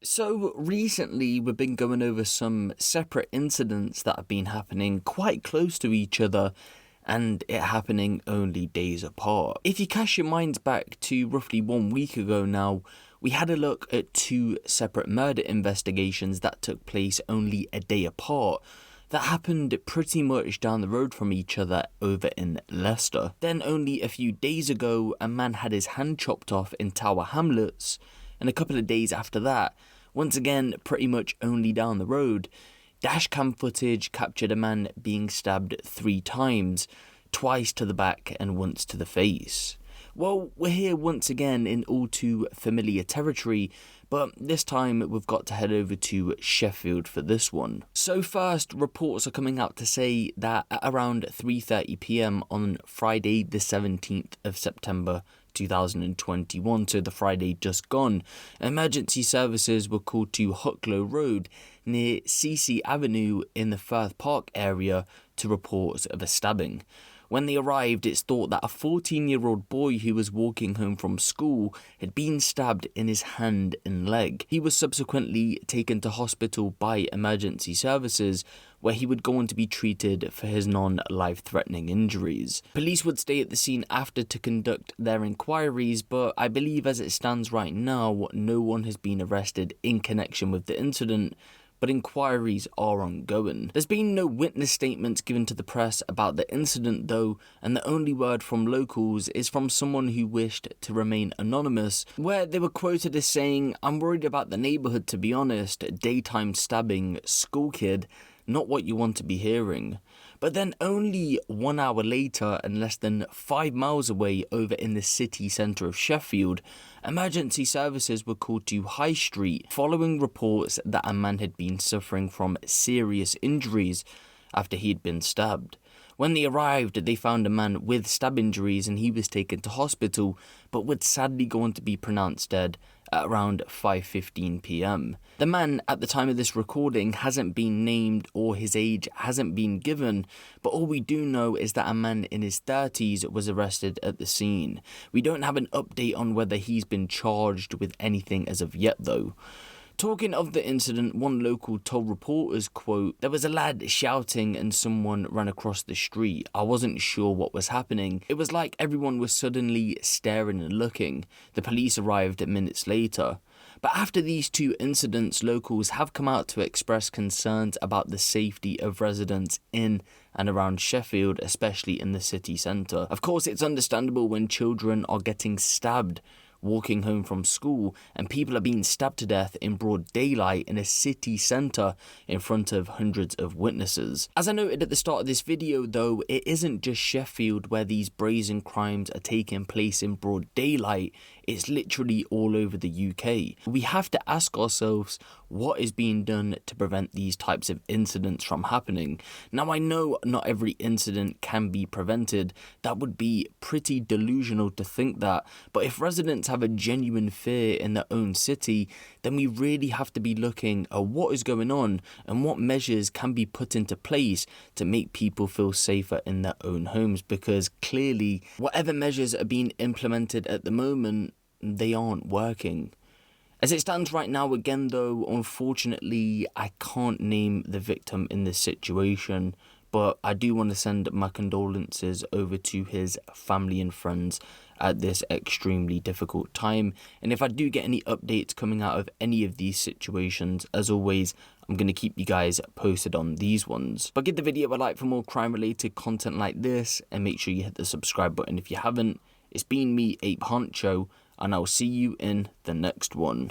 So recently we've been going over some separate incidents that have been happening quite close to each other and it happening only days apart. If you cast your minds back to roughly 1 week ago now, we had a look at two separate murder investigations that took place only a day apart that happened pretty much down the road from each other over in Leicester. Then only a few days ago, a man had his hand chopped off in Tower Hamlets, and a couple of days after that, once again pretty much only down the road, dashcam footage captured a man being stabbed 3 times, twice to the back and once to the face. Well, we're here once again in all too familiar territory, but this time we've got to head over to Sheffield for this one. So first, reports are coming out to say that at around 3:30 PM on Friday the 17th of September 2021, so the Friday just gone, emergency services were called to Hucklow Road near CC Avenue in the Firth Park area to reports of a stabbing. When they arrived, it's thought that a 14-year-old boy who was walking home from school had been stabbed in his hand and leg. He was subsequently taken to hospital by emergency services, where he would go on to be treated for his non-life-threatening injuries. Police would stay at the scene after to conduct their inquiries, but I believe as it stands right now, no one has been arrested in connection with the incident, but inquiries are ongoing. There's been no witness statements given to the press about the incident though, and the only word from locals is from someone who wished to remain anonymous, where they were quoted as saying, "I'm worried about the neighbourhood, to be honest, daytime stabbing, school kid, not what you want to be hearing." But then only 1 hour later and less than 5 miles away over in the city centre of Sheffield, emergency services were called to High Street following reports that a man had been suffering from serious injuries after he had been stabbed. When they arrived, they found a man with stab injuries and he was taken to hospital, but would sadly go on to be pronounced dead at around 5:15 PM. The man, at the time of this recording, hasn't been named or his age hasn't been given, but all we do know is that a man in his 30s was arrested at the scene. We don't have an update on whether he's been charged with anything as of yet though. Talking of the incident, one local told reporters, quote, "There was a lad shouting and someone ran across the street. I wasn't sure what was happening. It was like everyone was suddenly staring and looking. The police arrived minutes later." But after these two incidents, locals have come out to express concerns about the safety of residents in and around Sheffield, especially in the city centre. Of course, it's understandable when children are getting stabbed walking home from school and people are being stabbed to death in broad daylight in a city centre in front of hundreds of witnesses. As I noted at the start of this video though, it isn't just Sheffield where these brazen crimes are taking place in broad daylight, it's literally all over the UK. We have to ask ourselves what is being done to prevent these types of incidents from happening. Now I know not every incident can be prevented, that would be pretty delusional to think that, but if residents have a genuine fear in their own city, then we really have to be looking at what is going on and what measures can be put into place to make people feel safer in their own homes, because clearly whatever measures are being implemented at the moment, they aren't working. As it stands right now again though, unfortunately I can't name the victim in this situation, but I do want to send my condolences over to his family and friends at this extremely difficult time. And if I do get any updates coming out of any of these situations, as always, I'm going to keep you guys posted on these ones. But give the video a like for more crime related content like this, and make sure you hit the subscribe button if you haven't. It's been me, Huncho, and I'll see you in the next one.